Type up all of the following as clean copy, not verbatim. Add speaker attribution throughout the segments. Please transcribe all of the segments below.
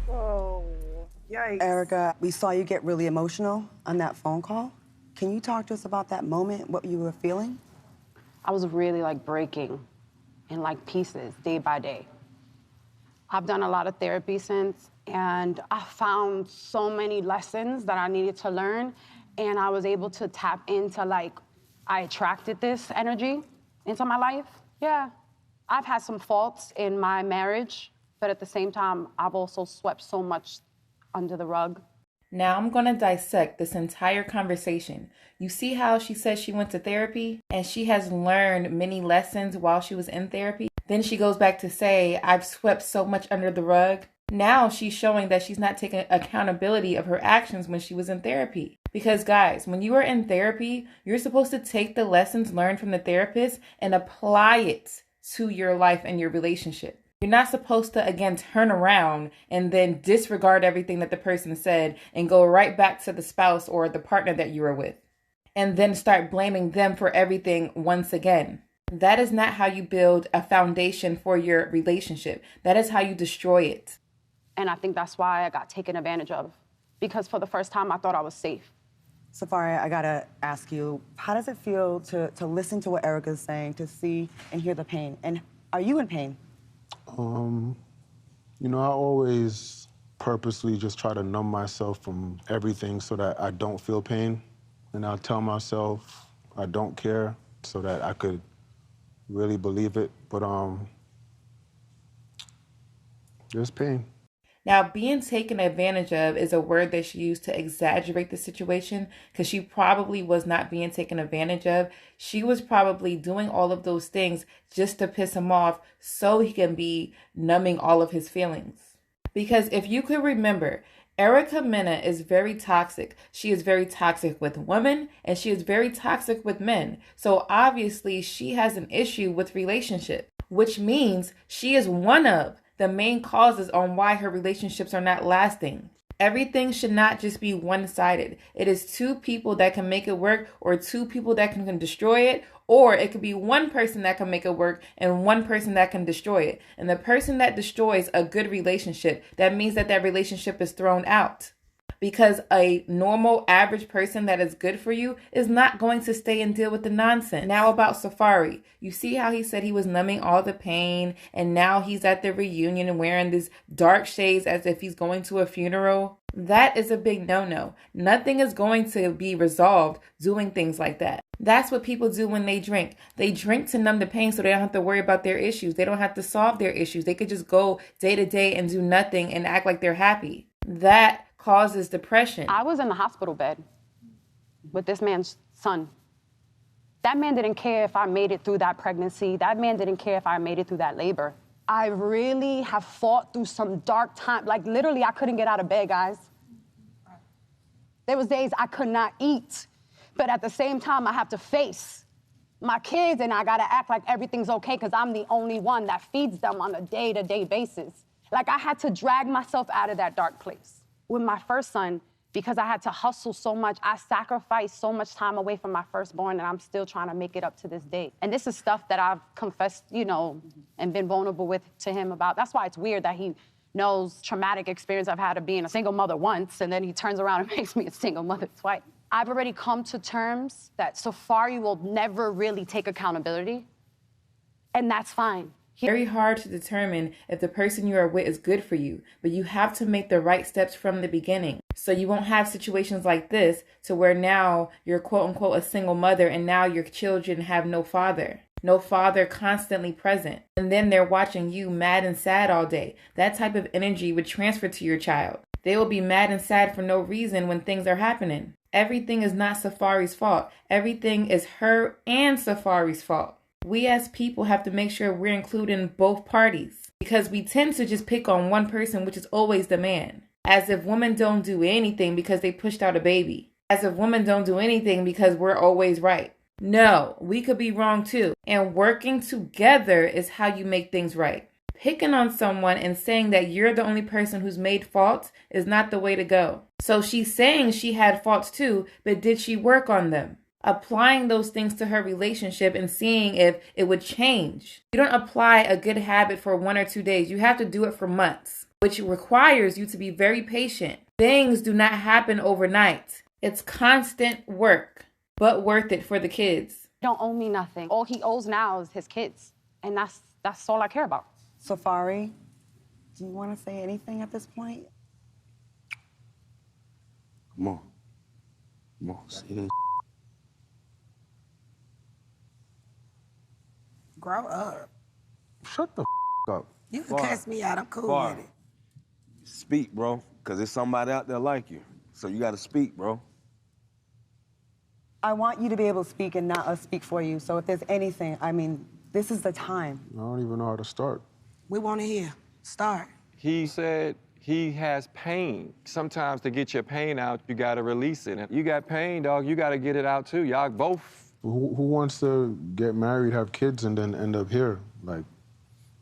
Speaker 1: Oh, yikes.
Speaker 2: Erica, we saw you get really emotional on that phone call. Can you talk to us about that moment, what you were feeling?
Speaker 3: I was really like breaking in like pieces day by day. I've done a lot of therapy since, and I found so many lessons that I needed to learn, and I was able to tap into like, I attracted this energy into my life. Yeah, I've had some faults in my marriage, but at the same time, I've also swept so much under the rug.
Speaker 4: Now I'm going to dissect this entire conversation. You see how she says she went to therapy and she has learned many lessons while she was in therapy? Then she goes back to say, I've swept so much under the rug. Now she's showing that she's not taking accountability of her actions when she was in therapy. Because guys, when you are in therapy, you're supposed to take the lessons learned from the therapist and apply it to your life and your relationship. You're not supposed to, again, turn around and then disregard everything that the person said and go right back to the spouse or the partner that you were with and then start blaming them for everything once again. That is not how you build a foundation for your relationship. That is how you destroy it.
Speaker 3: And I think that's why I got taken advantage of, because for the first time, I thought I was safe.
Speaker 2: Safaree, I gotta ask you, how does it feel to listen to what Erica's saying, to see and hear the pain? And are you in pain?
Speaker 5: You know, I always purposely just try to numb myself from everything so that I don't feel pain. And I'll tell myself I don't care so that I could really believe it. But there's pain.
Speaker 4: Now, being taken advantage of is a word that she used to exaggerate the situation because she probably was not being taken advantage of. She was probably doing all of those things just to piss him off so he can be numbing all of his feelings. Because if you could remember, Erica Mena is very toxic. She is very toxic with women and she is very toxic with men. So obviously she has an issue with relationship, which means she is one of the main causes on why her relationships are not lasting. Everything should not just be one-sided. It is two people that can make it work or two people that can destroy it, or it could be one person that can make it work and one person that can destroy it. And the person that destroys a good relationship, that means that that relationship is thrown out. Because a normal average person that is good for you is not going to stay and deal with the nonsense. Now about Safaree. You see how he said he was numbing all the pain and now he's at the reunion and wearing these dark shades as if he's going to a funeral? That is a big no-no. Nothing is going to be resolved doing things like that. That's what people do when they drink. They drink to numb the pain so they don't have to worry about their issues. They don't have to solve their issues. They could just go day to day and do nothing and act like they're happy. That causes depression.
Speaker 3: I was in the hospital bed with this man's son. That man didn't care if I made it through that pregnancy. That man didn't care if I made it through that labor. I really have fought through some dark time. Like literally, I couldn't get out of bed, guys. There was days I could not eat. But at the same time, I have to face my kids and I gotta act like everything's okay because I'm the only one that feeds them on a day-to-day basis. Like I had to drag myself out of that dark place. With my first son, because I had to hustle so much, I sacrificed so much time away from my firstborn, and I'm still trying to make it up to this day. And this is stuff that I've confessed, you know, and been vulnerable with to him about. That's why it's weird that he knows traumatic experience I've had of being a single mother once, and then he turns around and makes me a single mother twice. I've already come to terms that Safaree will never really take accountability, and that's fine.
Speaker 4: Very hard to determine if the person you are with is good for you, but you have to make the right steps from the beginning. So you won't have situations like this to where now you're quote unquote a single mother and now your children have no father constantly present. And then they're watching you mad and sad all day. That type of energy would transfer to your child. They will be mad and sad for no reason when things are happening. Everything is not Safaree's fault. Everything is her and Safaree's fault. We as people have to make sure we're including both parties because we tend to just pick on one person, which is always the man. As if women don't do anything because they pushed out a baby. As if women don't do anything because we're always right. No, we could be wrong too. And working together is how you make things right. Picking on someone and saying that you're the only person who's made faults is not the way to go. So she's saying she had faults too, but did she work on them? Applying those things to her relationship and seeing if it would change. You don't apply a good habit for 1 or 2 days. You have to do it for months. which requires you to be very patient. Things do not happen overnight. It's constant work, but worth it for the kids.
Speaker 3: He don't owe me nothing. All he owes now is his kids. And that's all I care about.
Speaker 2: Safaree, do you want to say anything at this point?
Speaker 6: Come on. Come on, see this?
Speaker 7: Grow up.
Speaker 5: Shut the up.
Speaker 7: You can cuss me out. I'm cool
Speaker 6: Far.
Speaker 7: with it.
Speaker 6: Speak, bro, because there's somebody out there like you. So you got to speak, bro.
Speaker 2: I want you to be able to speak and not us speak for you. So if there's anything, I mean, this is the time.
Speaker 5: I don't even know how to start.
Speaker 7: We want to hear. Start.
Speaker 8: He said he has pain. Sometimes to get your pain out, you gotta release it. If you got pain, dog, you gotta get it out too. Y'all both.
Speaker 5: Who wants to get married, have kids, and then end up here? Like,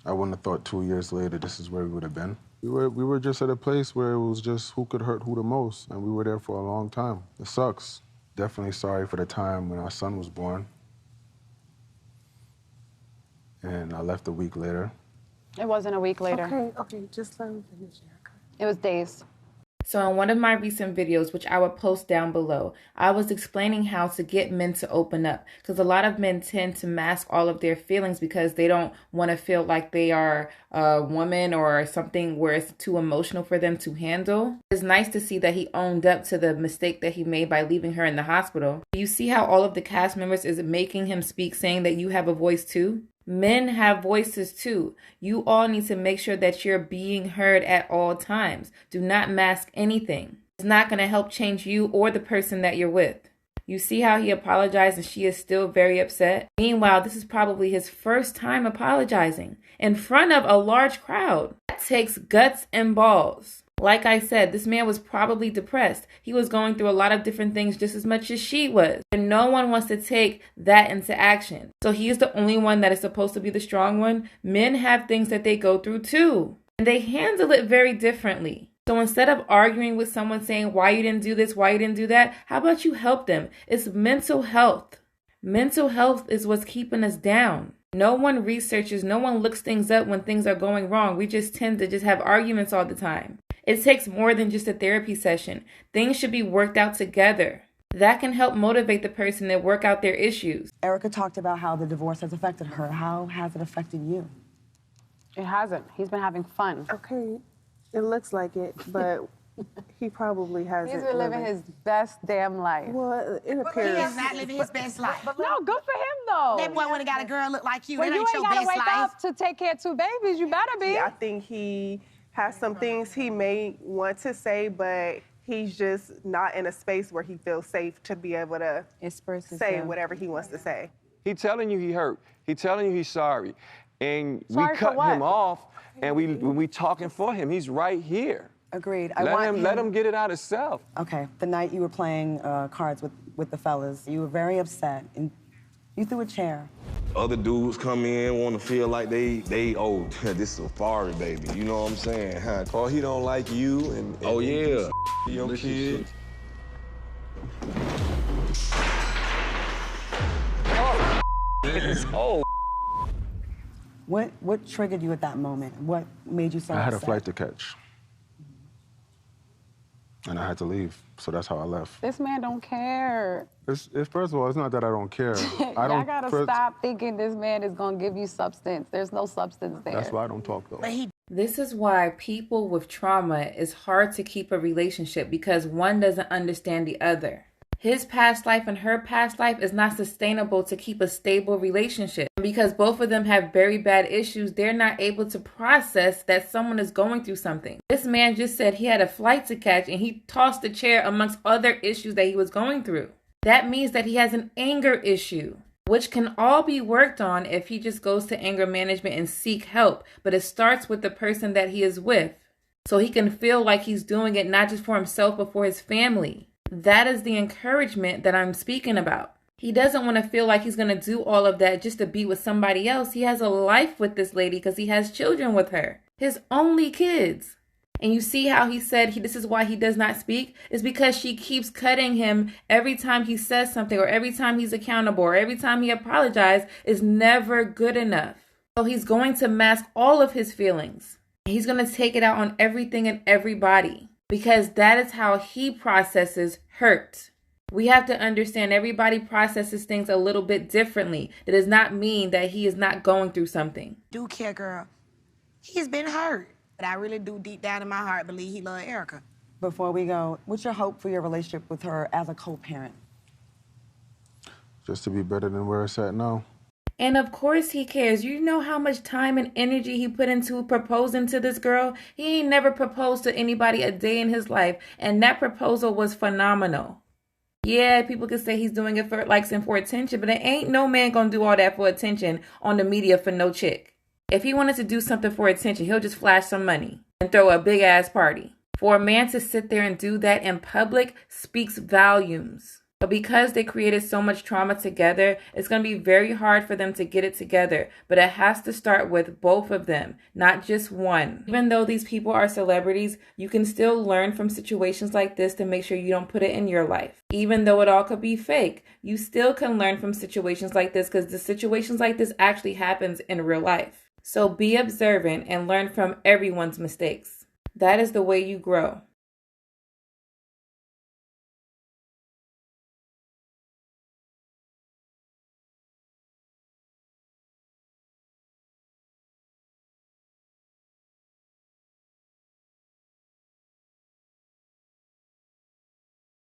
Speaker 5: I wouldn't have thought 2 years later this is where we would have been. We were just at a place where it was just who could hurt who the most, and we were there for a long time. It sucks. Definitely sorry for the time when our son was born. And I left a week later.
Speaker 3: It wasn't a week later.
Speaker 7: Okay, just let me finish, Erica.
Speaker 3: It was days.
Speaker 4: So in one of my recent videos, which I will post down below, I was explaining how to get men to open up. Because a lot of men tend to mask all of their feelings because they don't want to feel like they are a woman or something where it's too emotional for them to handle. It's nice to see that he owned up to the mistake that he made by leaving her in the hospital. You see how all of the cast members is making him speak, saying that you have a voice too? Men have voices too. You all need to make sure that you're being heard at all times. Do not mask anything. It's not going to help change you or the person that you're with. You see how he apologized and she is still very upset? Meanwhile, this is probably his first time apologizing in front of a large crowd. That takes guts and balls. Like I said, this man was probably depressed. He was going through a lot of different things just as much as she was. And no one wants to take that into action. So he is the only one that is supposed to be the strong one. Men have things that they go through too. And they handle it very differently. So instead of arguing with someone saying why you didn't do this, why you didn't do that, how about you help them? It's mental health. Mental health is what's keeping us down. No one researches, no one looks things up when things are going wrong. We just tend to just have arguments all the time. It takes more than just a therapy session. Things should be worked out together. That can help motivate the person to work out their issues.
Speaker 2: Erica talked about how the divorce has affected her. How has it affected you?
Speaker 3: It hasn't. He's been having fun.
Speaker 1: Okay, it looks like it, but he probably hasn't.
Speaker 3: He's been living his best damn life.
Speaker 1: Well, it
Speaker 7: He
Speaker 1: appears.
Speaker 7: is not living his best life.
Speaker 3: No, good for him though.
Speaker 7: That boy would have got a girl look like you.
Speaker 3: Well,
Speaker 7: That
Speaker 3: you
Speaker 7: ain't
Speaker 3: ain't
Speaker 7: your
Speaker 3: gotta
Speaker 7: best
Speaker 3: wake
Speaker 7: life.
Speaker 3: up to take care of 2 babies. You better be.
Speaker 1: I think he has some things he may want to say, but he's just not in a space where he feels safe to be able to say whatever he wants to say.
Speaker 8: He telling you he hurt. He telling you he's sorry. And
Speaker 3: Sorry
Speaker 8: we
Speaker 3: for
Speaker 8: cut
Speaker 3: what?
Speaker 8: him off, and we talking for him. He's right here.
Speaker 2: Agreed.
Speaker 8: Let him get it out himself.
Speaker 2: Okay, the night you were playing cards with the fellas, you were very upset, and you threw a chair.
Speaker 6: Other dudes come in, want to feel like they this Safaree, baby. You know what I'm saying? Huh?
Speaker 8: Or he don't like you, and
Speaker 6: Oh, yeah.
Speaker 8: your kids.
Speaker 6: Oh.
Speaker 2: What triggered you at that moment? What made you so
Speaker 5: I had a
Speaker 2: upset?
Speaker 5: flight to catch. And I had to leave, so that's how I left.
Speaker 3: This man don't care.
Speaker 5: First of all, it's not that I don't care.
Speaker 3: Y'all gotta stop thinking this man is gonna give you substance. There's no substance there.
Speaker 5: That's why I don't talk, though.
Speaker 4: This is why people with trauma is hard to keep a relationship because one doesn't understand the other. His past life and her past life is not sustainable to keep a stable relationship. And because both of them have very bad issues, they're not able to process that someone is going through something. This man just said he had a flight to catch and he tossed a chair amongst other issues that he was going through. That means that he has an anger issue, which can all be worked on if he just goes to anger management and seek help. But it starts with the person that he is with, so he can feel like he's doing it not just for himself, but for his family. That is the encouragement that I'm speaking about. He doesn't want to feel like he's going to do all of that just to be with somebody else. He has a life with this lady because he has children with her, his only kids. And you see how he said this is why he does not speak? Is because she keeps cutting him every time he says something, or every time he's accountable, or every time he apologizes is never good enough. So he's going to mask all of his feelings. He's going to take it out on everything and everybody because that is how he processes hurt. We have to understand everybody processes things a little bit differently. That does not mean that he is not going through something.
Speaker 7: Do care, girl. He's been hurt. But I really do deep down in my heart believe he loves Erica.
Speaker 2: Before we go, what's your hope for your relationship with her as a co-parent?
Speaker 5: Just to be better than where it's at now.
Speaker 4: And of course he cares. You know how much time and energy he put into proposing to this girl? He ain't never proposed to anybody a day in his life. And that proposal was phenomenal. Yeah, people could say he's doing it for likes and for attention, but there ain't no man gonna do all that for attention on the media for no chick. If he wanted to do something for attention, he'll just flash some money and throw a big ass party. For a man to sit there and do that in public speaks volumes. But because they created so much trauma together, it's going to be very hard for them to get it together. But it has to start with both of them, not just one. Even though these people are celebrities, you can still learn from situations like this to make sure you don't put it in your life. Even though it all could be fake, you still can learn from situations like this because the situations like this actually happens in real life. So be observant and learn from everyone's mistakes. That is the way you grow.